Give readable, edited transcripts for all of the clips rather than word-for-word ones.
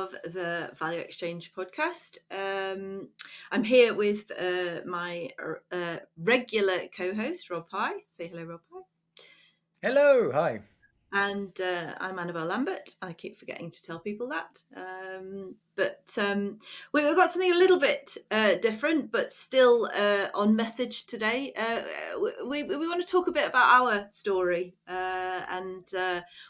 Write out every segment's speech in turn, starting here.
of the Value Exchange podcast. I'm here with my regular co-host, Rob Pye. Say hello, Rob Pye. Hello, hi. And I'm Annabelle Lambert. I keep forgetting to tell people that. But we've got something a little bit different, but still on message today. We want to talk a bit about our story and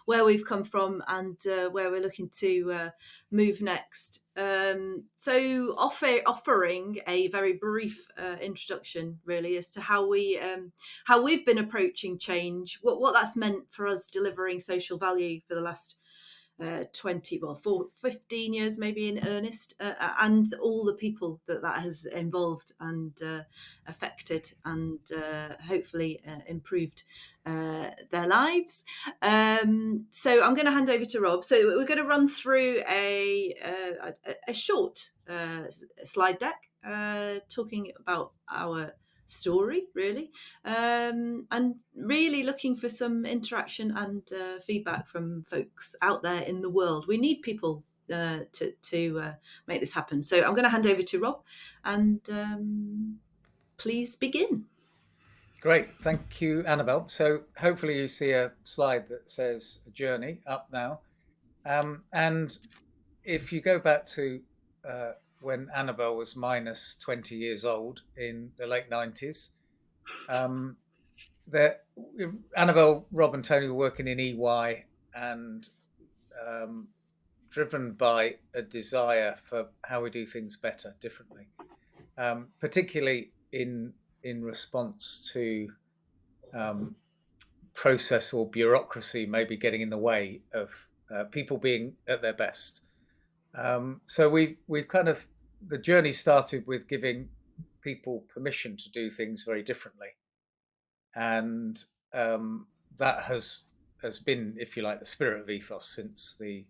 where we've come from and where we're looking to move next. So offering a very brief introduction, really, as to how we've been approaching change, what that's meant for us delivering social value for the last 15 years maybe in earnest, and all the people that has involved and affected and hopefully improved their lives. So I'm going to hand over to Rob. So we're going to run through a short slide deck talking about our story, really, and really looking for some interaction and feedback from folks out there in the world. We need people to make this happen. So I'm going to hand over to Rob, and please begin. Great, thank you, Annabelle. So hopefully you see a slide that says journey up now. And if you go back to when Annabelle was minus 20 years old in the late 90s, Annabelle, Rob and Tony were working in EY and driven by a desire for how we do things better, differently, particularly in response to process or bureaucracy maybe getting in the way of people being at their best. So we've kind of, the journey started with giving people permission to do things very differently, and that has been, if you like, the spirit of Ethos since the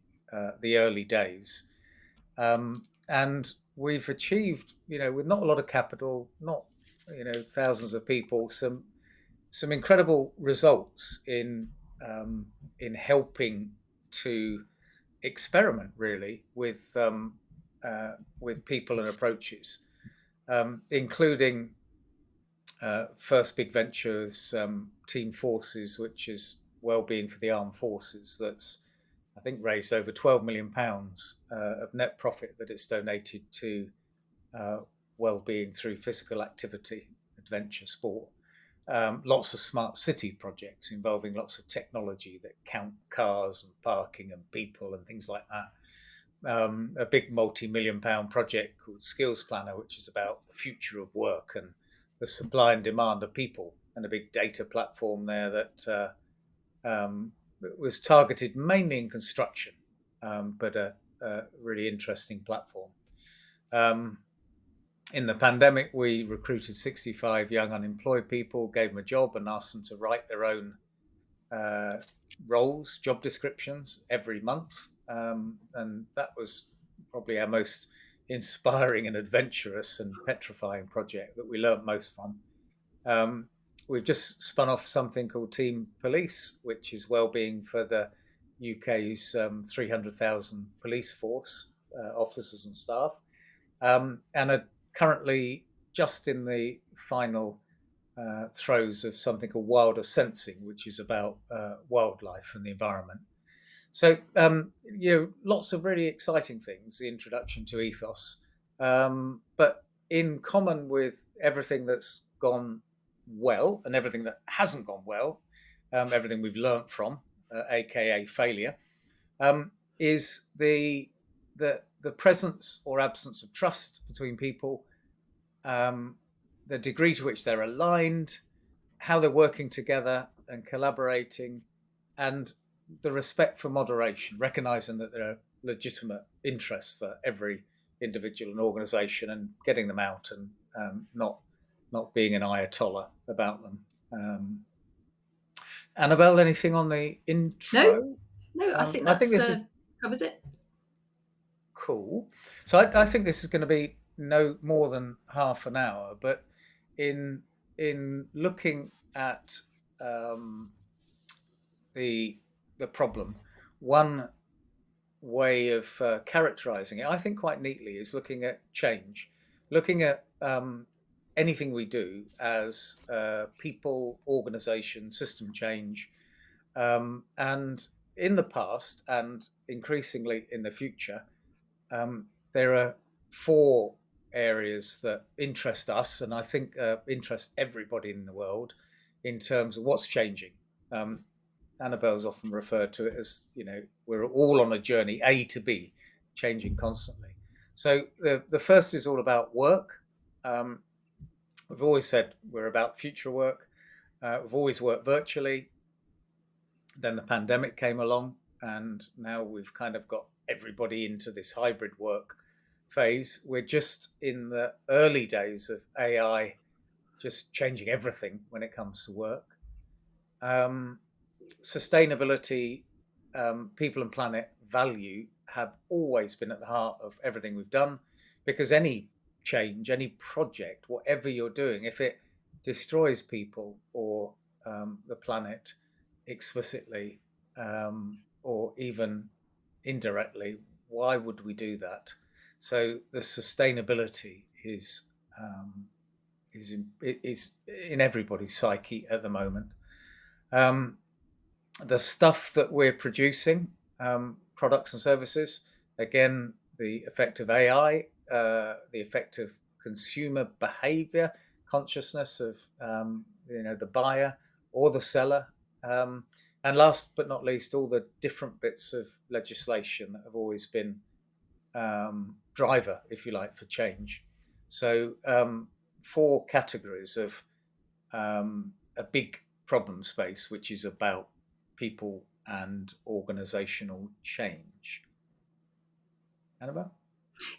early days. And we've achieved, with not a lot of capital, not thousands of people, some incredible results in helping to experiment really with people and approaches, including first big ventures, Team Forces, which is well-being for the armed forces. That's, I think, raised over £12 million of net profit that it's donated to well-being through physical activity, adventure, sport. Lots of smart city projects involving lots of technology that count cars and parking and people and things like that. A big multi-million-pound project called Skills Planner, which is about the future of work and the supply and demand of people, and a big data platform there that was targeted mainly in construction, but a really interesting platform. In the pandemic, we recruited 65 young unemployed people, gave them a job and asked them to write their own roles, job descriptions every month. And that was probably our most inspiring and adventurous and petrifying project that we learned most from. We've just spun off something called Team Police, which is wellbeing for the UK's 300,000 police force, officers and staff, and are currently just in the final throes of something called Wilder Sensing, which is about wildlife and the environment. So, lots of really exciting things, the introduction to Ethos. But in common with everything that's gone well and everything that hasn't gone well, everything we've learnt from, aka failure, is the presence or absence of trust between people, the degree to which they're aligned, how they're working together and collaborating, and the respect for moderation, recognizing that there are legitimate interests for every individual and organization, and getting them out and not being an ayatollah about them. Annabelle, anything on the intro? No, I think this covers it. Cool. So I think this is going to be no more than half an hour, but in looking at the problem, one way of characterizing it, I think quite neatly, is looking at change, looking at anything we do as people, organization, system change. And in the past, and increasingly in the future, there are four areas that interest us, and I think interest everybody in the world in terms of what's changing. Um, Annabelle's often referred to it as, we're all on a journey, A to B, changing constantly. So the first is all about work. Um, we've always said we're about future work. We've always worked virtually. Then the pandemic came along, and now we've kind of got everybody into this hybrid work phase. We're just in the early days of AI just changing everything when it comes to work. Um, Sustainability, people and planet value have always been at the heart of everything we've done, because any change, any project, whatever you're doing, if it destroys people or the planet explicitly or even indirectly, why would we do that? So the sustainability is in everybody's psyche at the moment. Um, the stuff that we're producing, products and services, again, the effect of AI, the effect of consumer behavior, consciousness of the buyer or the seller, and last but not least, all the different bits of legislation that have always been driver, if you like, for change. So four categories of a big problem space, which is about people and organizational change. Annabelle?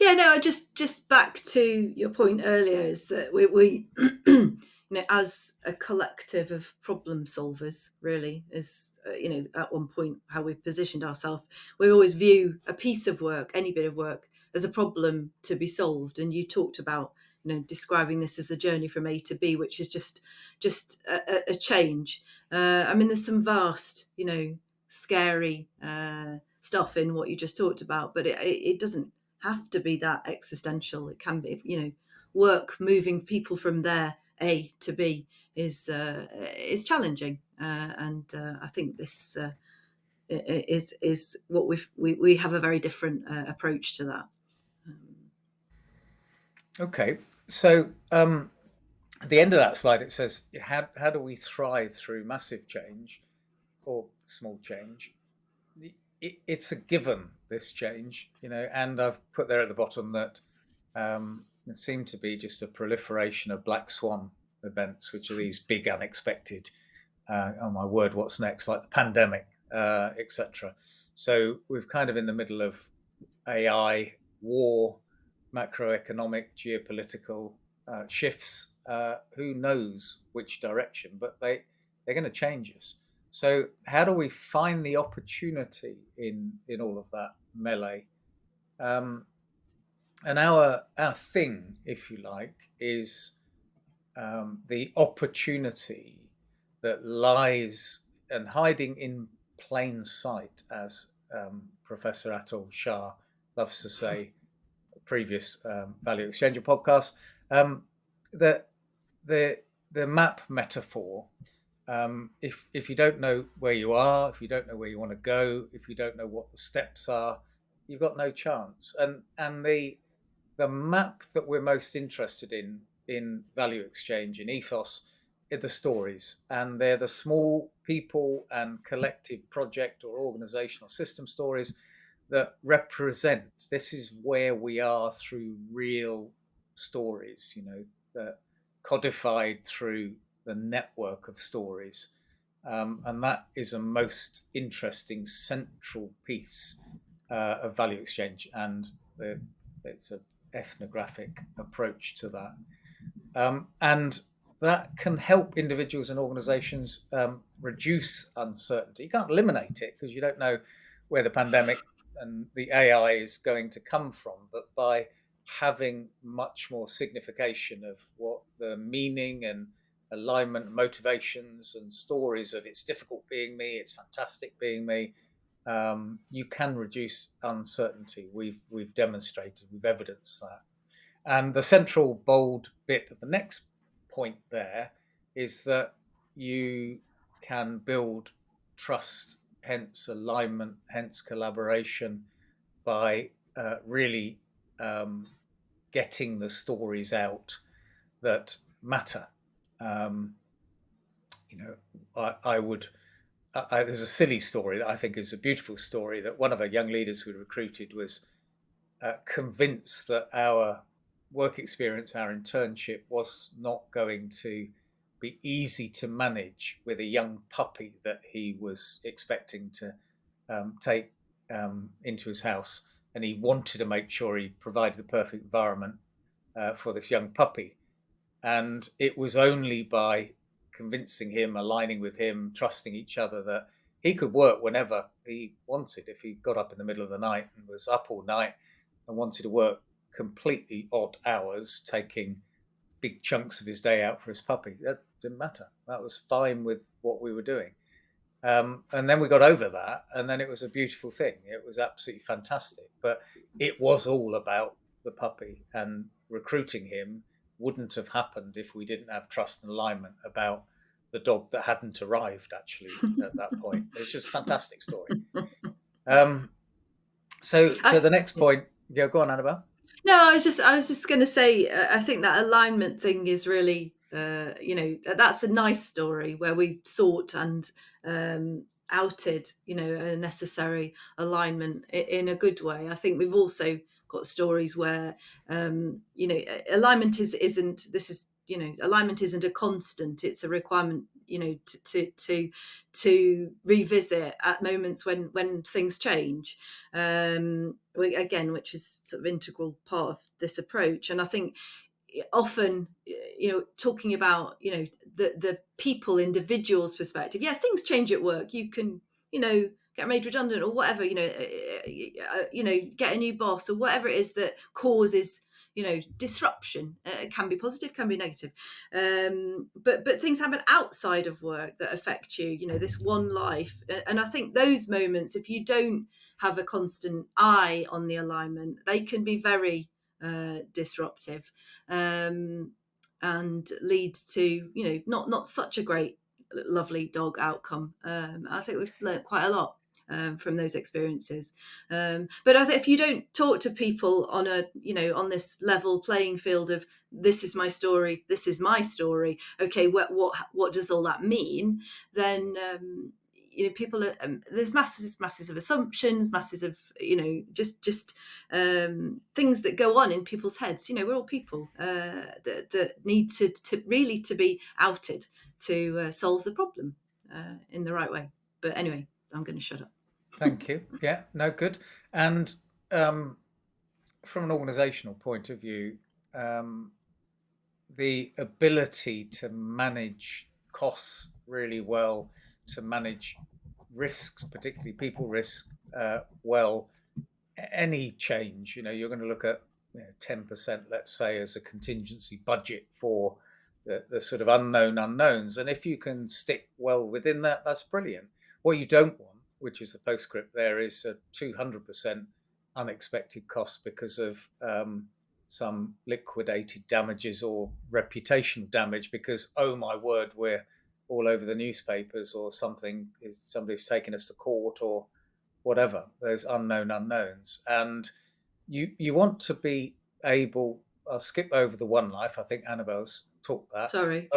Yeah, no, just back to your point earlier is that we as a collective of problem solvers, really, is at one point how we've positioned ourselves. We always view a piece of work, any bit of work, as a problem to be solved. And you talked about describing this as a journey from A to B, which is just a change. I mean, there's some vast, scary stuff in what you just talked about, but it doesn't have to be that existential. It can be, work moving people from their A to B is challenging, and I think this is what we have a very different approach to that. Okay, so at the end of that slide, it says, how do we thrive through massive change or small change? It's a given, this change, and I've put there at the bottom that it seemed to be just a proliferation of black swan events, which are these big unexpected, oh my word, what's next, like the pandemic, etc. So we're kind of in the middle of AI, war, macroeconomic, geopolitical shifts. Who knows which direction, but they're going to change us. So how do we find the opportunity in all of that melee? And our thing, if you like, is the opportunity that lies and hiding in plain sight, as Professor Atul Shah loves to say, previous Value Exchanger podcast, that the map metaphor. If you don't know where you are, if you don't know where you want to go, if you don't know what the steps are, you've got no chance. And the map that we're most interested in value exchange, in ethos, are the stories, and they're the small people and collective project or organizational system stories that represent, this is where we are through real stories, that codified through the network of stories. And that is a most interesting central piece of value exchange, and it's an ethnographic approach to that. And that can help individuals and organizations reduce uncertainty. You can't eliminate it because you don't know where the pandemic and the AI is going to come from, but by having much more signification of what the meaning and alignment, motivations and stories of it's difficult being me, it's fantastic being me, you can reduce uncertainty. We've demonstrated, we've evidenced that. And the central bold bit of the next point there is that you can build trust, hence alignment, hence collaboration, by really getting the stories out that matter. Um, I would. There's a silly story that I think is a beautiful story, that one of our young leaders we recruited was convinced that our work experience, our internship, was not going to be easy to manage with a young puppy that he was expecting to take into his house. And he wanted to make sure he provided the perfect environment for this young puppy. And it was only by convincing him, aligning with him, trusting each other, that he could work whenever he wanted. If he got up in the middle of the night and was up all night and wanted to work completely odd hours, taking big chunks of his day out for his puppy, that didn't matter. That was fine with what we were doing. And then we got over that, and then it was a beautiful thing. It was absolutely fantastic. But it was all about the puppy, and recruiting him wouldn't have happened if we didn't have trust and alignment about the dog that hadn't arrived actually at that point. It's just a fantastic story. So the next point, yeah, go on, Annabelle. No, I was just going to say, I think that alignment thing is really, that's a nice story where we sought and outed, a necessary alignment in a good way. I think we've also got stories where, alignment alignment isn't a constant; it's a requirement, to revisit at moments when things change. Again, which is sort of integral part of this approach. And I think often, talking about, the people, individuals perspective, yeah, things change at work. You can, get made redundant or whatever, get a new boss or whatever it is that causes, disruption. It can be positive, can be negative. But things happen outside of work that affect you, this one life. And I think those moments, if you don't have a constant eye on the alignment, they can be very disruptive, and lead to, not such a great, lovely dog outcome. I think we've learnt quite a lot from those experiences. But I think if you don't talk to people on on this level playing field of, this is my story, this is my story, okay, what does all that mean? Then people are, there's masses of assumptions, masses of, just things that go on in people's heads. We're all people that need to really to be outed to solve the problem in the right way. But anyway, I'm going to shut up. Thank you. Yeah, no, good. And from an organisational point of view, the ability to manage costs really well, to manage risks, particularly people risk, well, any change, you're going to look at 10%, let's say, as a contingency budget for the sort of unknown unknowns. And if you can stick well within that, that's brilliant. What you don't want, which is the postscript there, is a 200% unexpected cost because of some liquidated damages or reputational damage because, oh my word, we're all over the newspapers, or somebody's taken us to court, or whatever. Those unknown unknowns. And you want to be able, I'll skip over the one life, I think Annabelle's talked that. Sorry.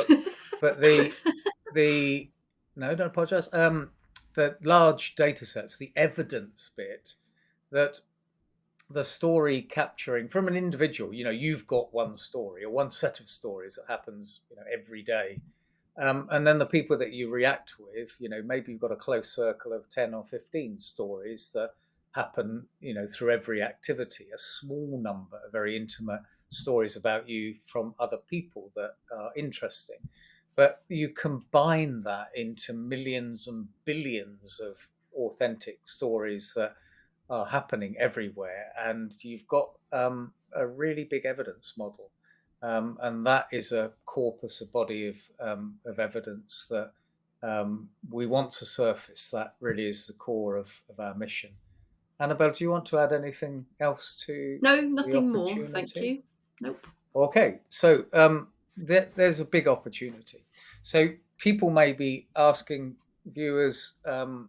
But the no, don't apologise. The large data sets, the evidence bit, that the story capturing from an individual, you've got one story or one set of stories that happens, every day. And then the people that you react with, maybe you've got a close circle of 10 or 15 stories that happen, through every activity, a small number of very intimate stories about you from other people that are interesting. But you combine that into millions and billions of authentic stories that are happening everywhere, and you've got a really big evidence model. And that is a corpus, a body of evidence that we want to surface. That really is the core of our mission. Annabelle, do you want to add anything else to No, the nothing more. Thank opportunity? you. Nope. Okay, so there's a big opportunity. So people may be asking viewers, how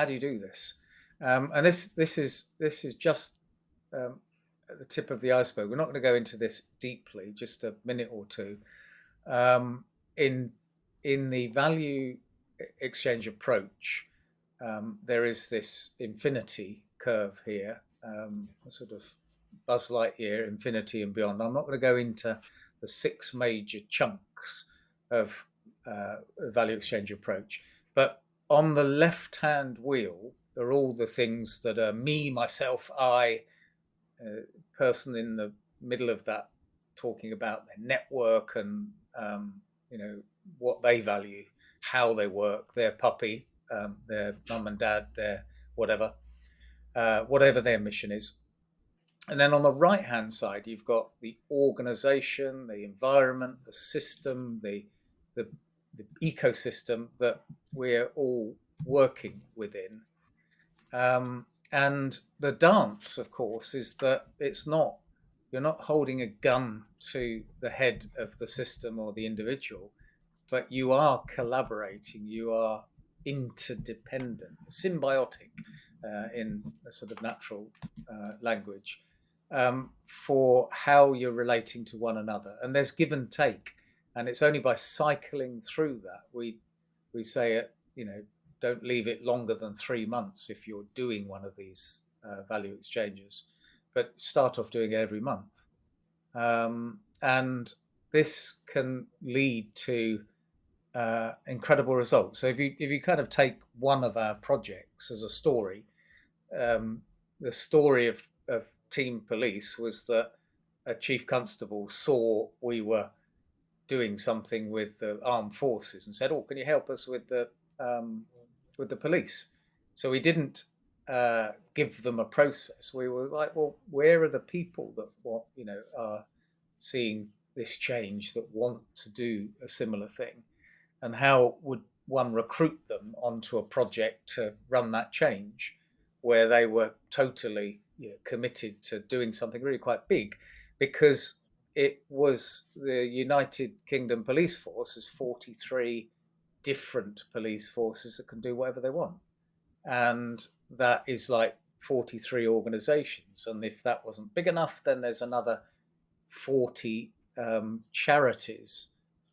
do you do this? And this is just at the tip of the iceberg. We're not going to go into this deeply, just a minute or two. Um, in the value exchange approach, there is this infinity curve here, a sort of Buzz Lightyear, infinity and beyond. I'm not going to go into the 6 major chunks of value exchange approach, but on the left-hand wheel, there are all the things that are me, myself, I, person in the middle of that, talking about their network and what they value, how they work, their puppy, their mum and dad, their whatever, whatever their mission is. And then on the right hand side, you've got the organization, the environment, the system, the ecosystem that we're all working within. And the dance, of course, is that you're not holding a gun to the head of the system or the individual, but you are collaborating, you are interdependent, symbiotic in a sort of natural language, for how you're relating to one another. And there's give and take. And it's only by cycling through that we say it, don't leave it longer than 3 months if you're doing one of these value exchanges, but start off doing it every month. And this can lead to incredible results. So if you kind of take one of our projects as a story, the story of Team Police was that a chief constable saw we were doing something with the armed forces and said, "Oh, can you help us with the police?" So we didn't give them a process. We were like, "Well, where are the people that are seeing this change, that want to do a similar thing, and how would one recruit them onto a project to run that change, where they were totally committed to doing something really quite big, because it was the United Kingdom police force is 43 different police forces that can do whatever they want, and that is like 43 organizations. And if that wasn't big enough, then there's another 40 charities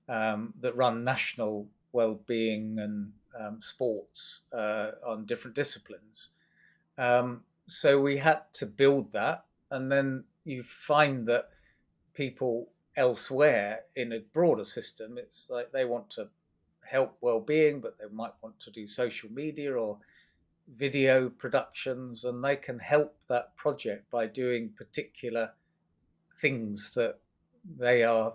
that run national well-being and sports on different disciplines. So we had to build that, and then you find that people elsewhere in a broader system, it's like they want to help well-being, but they might want to do social media or video productions, and they can help that project by doing particular things that they are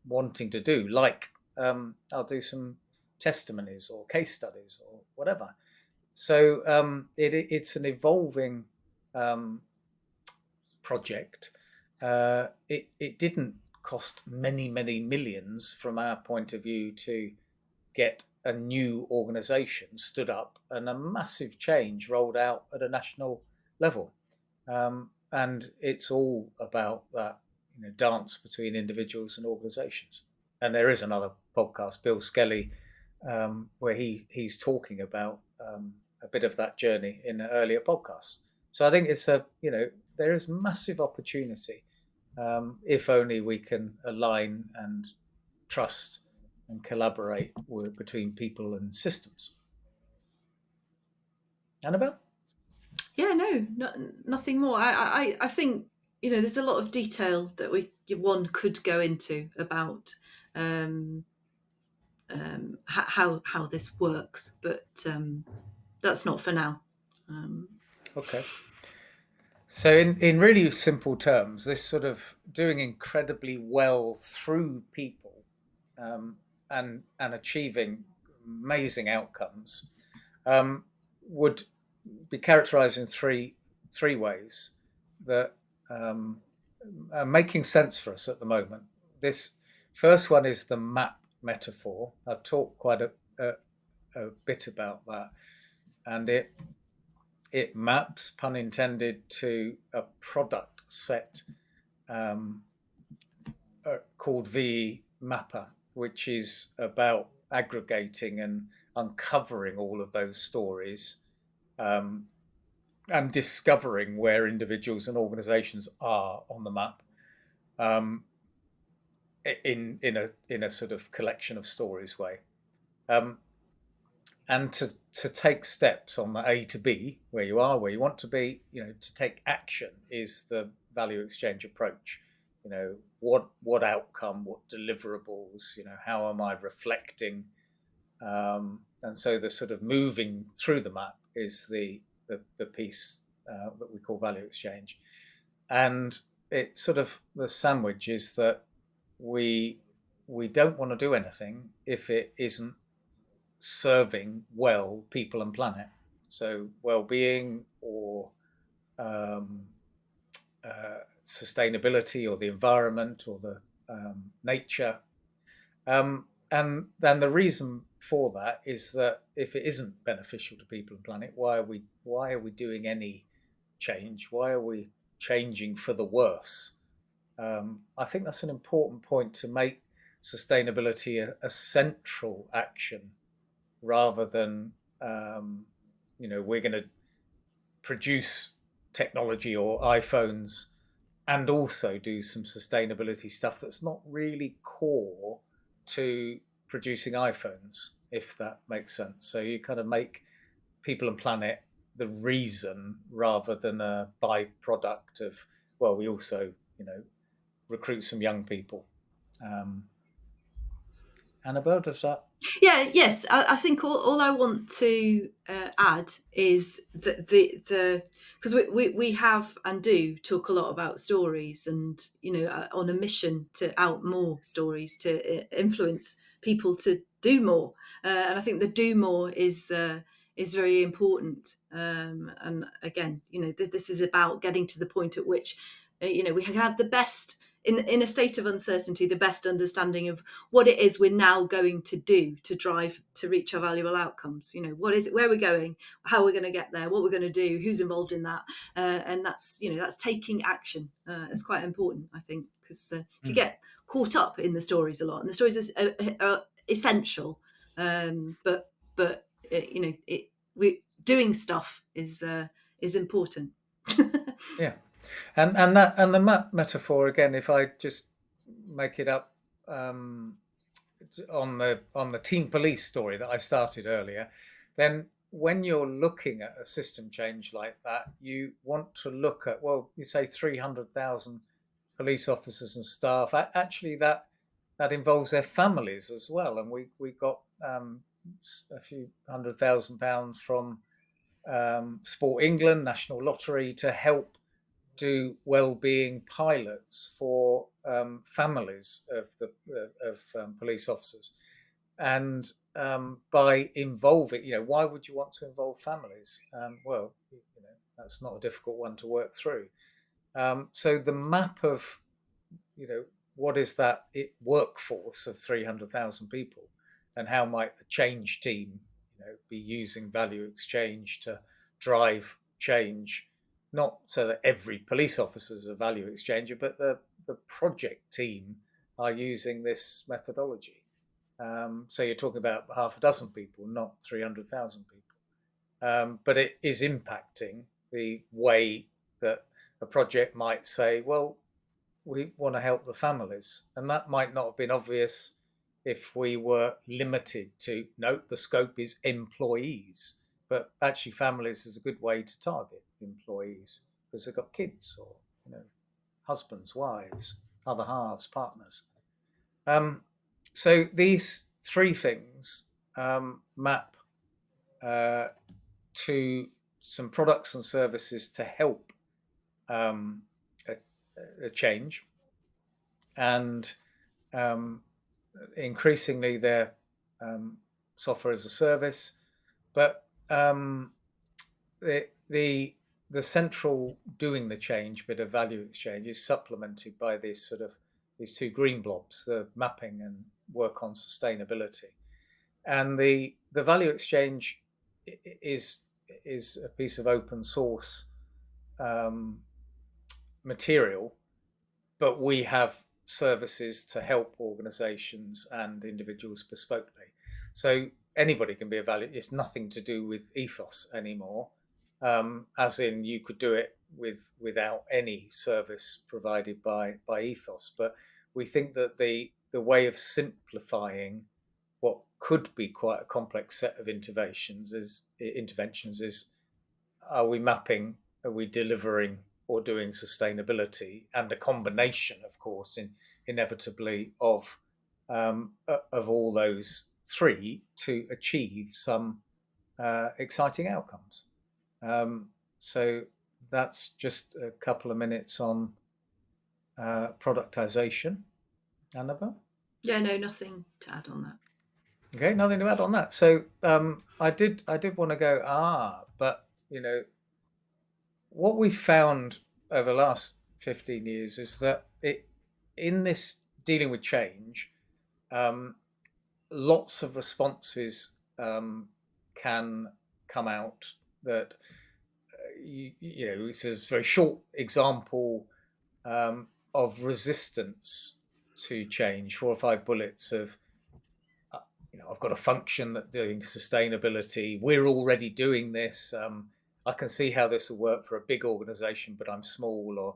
wanting to do, like I'll do some testimonies or case studies or whatever. So it's an evolving project. It didn't cost many millions from our point of view to get a new organization stood up and a massive change rolled out at a national level. And it's all about that dance between individuals and organizations. And there is another podcast, Bill Skelly, where he's talking about a bit of that journey in an earlier podcast. So I think it's there is massive opportunity if only we can align and trust and collaborate between people and systems. Annabelle? Yeah, nothing more. I think there's a lot of detail that one could go into about how this works, but that's not for now. Okay. So in really simple terms, this sort of doing incredibly well through people and achieving amazing outcomes would be characterized in three ways that are making sense for us at the moment. This first one is the map metaphor. I've talked quite a bit about that, and it maps, pun intended, to a product set called VE Mapper, which is about aggregating and uncovering all of those stories, and discovering where individuals and organisations are on the map, in a sort of collection of stories way, and to take steps on the A to B, where you are, where you want to be, to take action is the value exchange approach. What outcome, what deliverables, how am I reflecting, and so the sort of moving through the map is the piece that we call value exchange. And it sort of, the sandwich is that we don't want to do anything if it isn't serving well people and planet. So well-being or sustainability or the environment or the nature. And then the reason for that is that if it isn't beneficial to people and planet, why are we doing any change? Why are we changing for the worse? I think that's an important point, to make sustainability a central action, rather than we're going to produce technology or iPhones and also do some sustainability stuff that's not really core to producing iPhones, if that makes sense. So you kind of make people and planet the reason rather than a byproduct of, well, we also, recruit some young people. Annabelle, does that? Yeah, yes. I think all I want to add is that the because we have and do talk a lot about stories, and on a mission to out more stories, to influence people to do more, and I think the do more is very important. And again, this is about getting to the point at which we can have the best, in a state of uncertainty, the best understanding of what it is we're now going to do to drive to reach our valuable outcomes. What is it, where we're going, how we're going to get there, what we're going to do, who's involved in that, and that's taking action. It's quite important, I think, because you get caught up in the stories a lot, and the stories are essential, but we doing stuff is important. Yeah. And the map metaphor, again, if I just make it up, on the teen police story that I started earlier, then when you're looking at a system change like that, you want to look at, well, you say 300,000 police officers and staff. Actually, that involves their families as well. And we got a few £100,000 from Sport England, National Lottery, to help do well-being pilots for families of police officers. And by involving, why would you want to involve families? Well, that's not a difficult one to work through. So the map of, what is that workforce of 300,000 people, and how might the change team, be using value exchange to drive change, not so that every police officer is a value exchanger, but the project team are using this methodology. So you're talking about half a dozen people, not 300,000 people. But it is impacting the way that a project might say, well, we want to help the families. And that might not have been obvious if we were limited to, no, the scope is employees. But actually, families is a good way to target employees, because they've got kids or husbands, wives, other halves, partners. So these three things map to some products and services to help a change, and increasingly they're software as a service. But the central doing the change bit of value exchange is supplemented by these two green blobs, the mapping and work on sustainability. And the value exchange is a piece of open source um, material, but we have services to help organizations and individuals bespokely. So anybody can be a value. It's nothing to do with ethos anymore, as in you could do it without any service provided by ethos. But we think that the way of simplifying what could be quite a complex set of interventions is, are we mapping, are we delivering, or doing sustainability, and a combination, of course, inevitably of all those three to achieve some exciting outcomes. So that's just a couple of minutes on productization. Annabelle? Yeah, no, nothing to add on that. Okay, nothing to add on that. So I did want to go, but what we found over the last 15 years is that in this dealing with change, um, lots of responses can come out that it's a very short example of resistance to change. 4 or 5 bullets of I've got a function that doing sustainability. We're already doing this. I can see how this will work for a big organization, but I'm small, or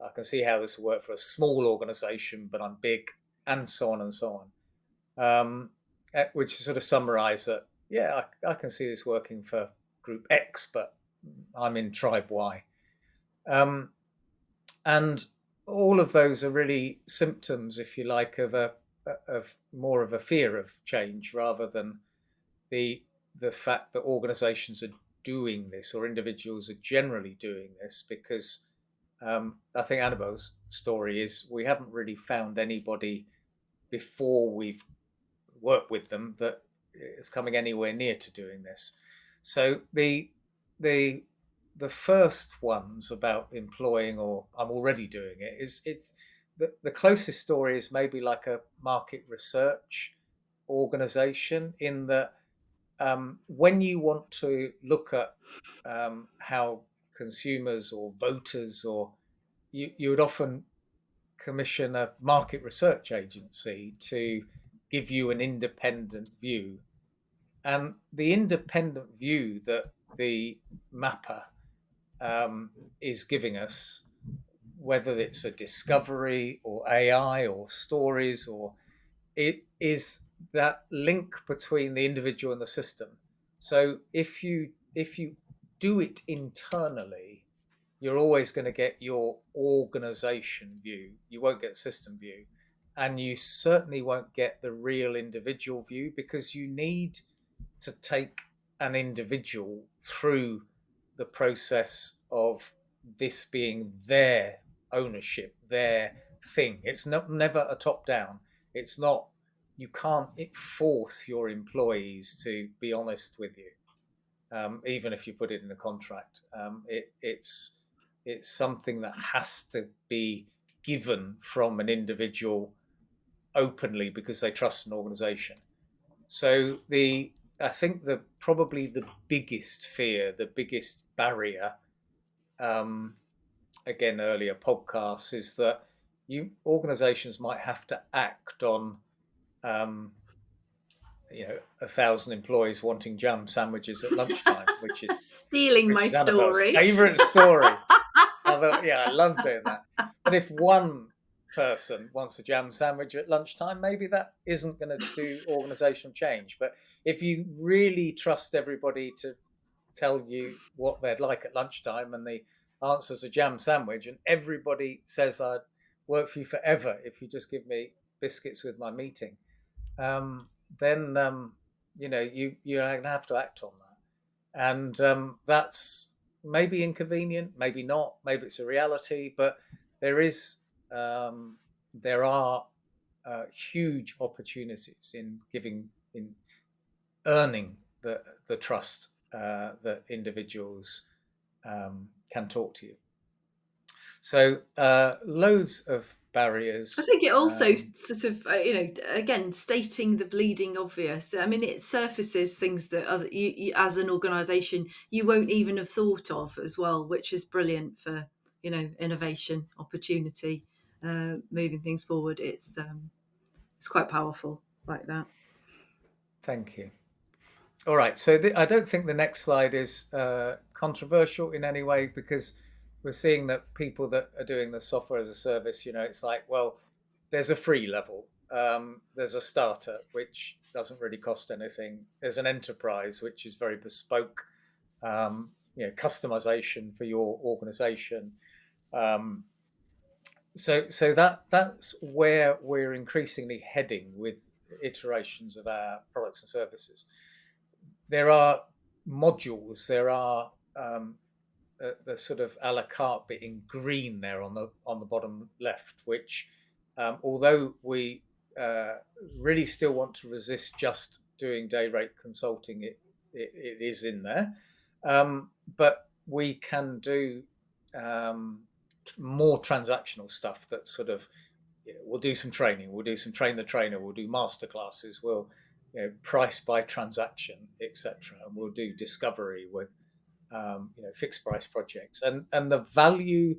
I can see how this will work for a small organization, but I'm big, and so on and so on. Which sort of summarize that, yeah, I can see this working for group X, but I'm in tribe Y. And all of those are really symptoms, if you like, of more of a fear of change rather than the fact that organizations are doing this, or individuals are generally doing this, because I think Annabelle's story is we haven't really found anybody before we've worked with them that is coming anywhere near to doing this. So the first ones about employing, or I'm already doing it, it's the closest story is maybe like a market research organization, in that when you want to look at how consumers or voters, or you would often commission a market research agency to give you an independent view. And the independent view that the mapper is giving us, whether it's a discovery or AI or stories, or it is that link between the individual and the system. So if you do it internally, you're always going to get your organization view. You won't get system view, and you certainly won't get the real individual view, because you need to take an individual through the process of this being their ownership, their thing. It's never a top down. It's not, you can't force your employees to be honest with you, even if you put it in a contract. It's something that has to be given from an individual openly, because they trust an organization. So I think probably the biggest fear, the biggest barrier, again, earlier podcasts, is that organizations might have to act on 1,000 employees wanting jam sandwiches at lunchtime, which is Stealing my Annabelle's story. favourite story. I love doing that. But if one person wants a jam sandwich at lunchtime, maybe that isn't going to do organizational change. But if you really trust everybody to tell you what they'd like at lunchtime, and the answer's a jam sandwich, and everybody says, I'd work for you forever if you just give me biscuits with my meeting, then you're going to have to act on that. And that's maybe inconvenient, maybe not, maybe it's a reality, but there are huge opportunities in earning the trust that individuals can talk to you. So loads of I barriers. think it also sort of, again, stating the bleeding obvious. I mean, it surfaces things that you, as an organisation, you won't even have thought of as well, which is brilliant for, innovation, opportunity, moving things forward. It's quite powerful like that. Thank you. All right. So I don't think the next slide is controversial in any way, because we're seeing that people that are doing the software as a service, it's like, well, there's a free level. There's a starter, which doesn't really cost anything. There's an enterprise, which is very bespoke, customization for your organization. Um, so that's where we're increasingly heading with iterations of our products and services. There are modules. There are the sort of a la carte bit in green there on the bottom left, which although we really still want to resist just doing day rate consulting, it is in there, but we can do more transactional stuff that sort of, we'll do some training, we'll do some train the trainer, we'll do master classes, we'll price by transaction, etc., and we'll do discovery with fixed price projects, and the value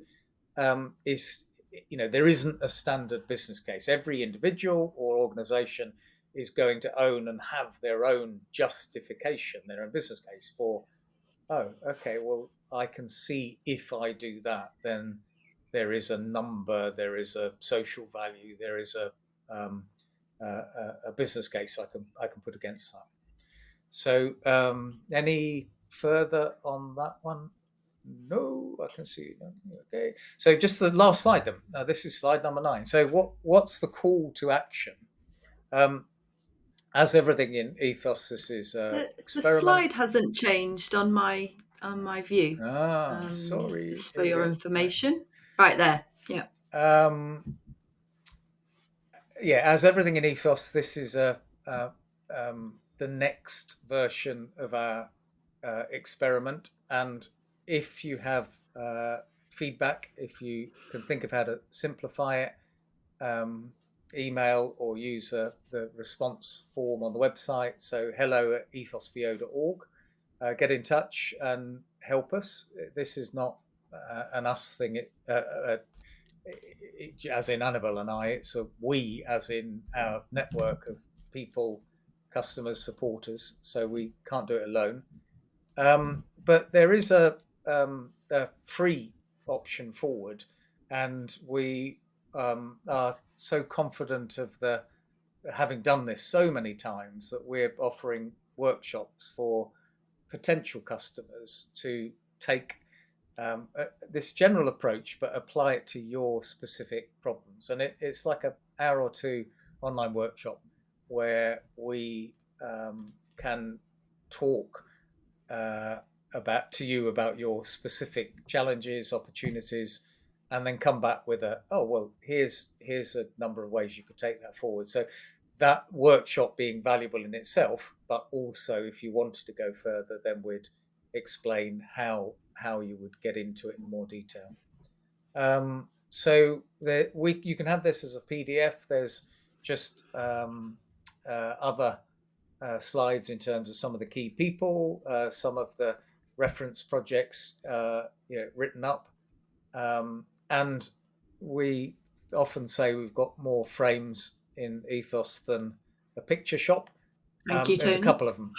is, there isn't a standard business case. Every individual or organization is going to own and have their own justification, their own business case for, oh, okay, well, I can see if I do that, then there is a number, there is a social value, there is a business case I can put against that. So, any further on that one? No, I can see. Okay, so just the last slide then. This is slide number 9. So, what's the call to action? As everything in Ethos, this is The experiment. slide hasn't changed on my view. Sorry. Just Here for we your go. information, right there. Yeah. Yeah, as everything in Ethos, this is the next version of our experiment. And if you have feedback, if you can think of how to simplify it, email or use the response form on the website. So hello@ethosvo.org. Get in touch and help us. This is not an us thing. As in Annabelle and I, it's a we, as in our network of people, customers, supporters. So we can't do it alone. But there is a free option forward, and we are so confident of having done this so many times that we're offering workshops for potential customers to take this general approach, but apply it to your specific problems. And it's like an hour or two online workshop where we can talk about your specific challenges, opportunities, and then come back with here's a number of ways you could take that forward. So that workshop being valuable in itself, but also if you wanted to go further, then we'd explain how you would get into it in more detail. So you can have this as a PDF. There's just other slides in terms of some of the key people, some of the reference projects written up, and we often say we've got more frames in Ethos than a picture shop. Thank you, There's Tony. a couple of them.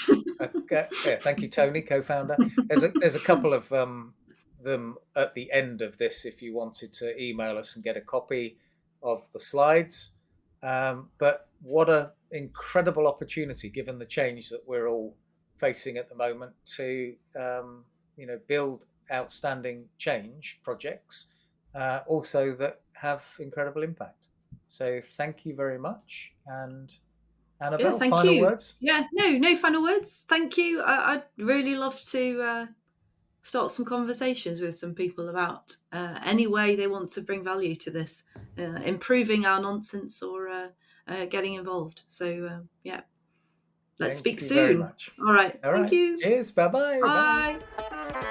Yeah, thank you, Tony, co-founder. There's a couple of them at the end of this if you wanted to email us and get a copy of the slides. But what an incredible opportunity, given the change that we're all facing at the moment, to build outstanding change projects, also that have incredible impact. So thank you very much. And Yeah, Annabelle, thank final you. words? Yeah, no final words. Thank you. I'd really love to start some conversations with some people about any way they want to bring value to this, improving our nonsense or getting involved. So, yeah, let's Thank speak you very soon. much. All right. All Thank right. you. Cheers. Bye-bye. Bye. Bye.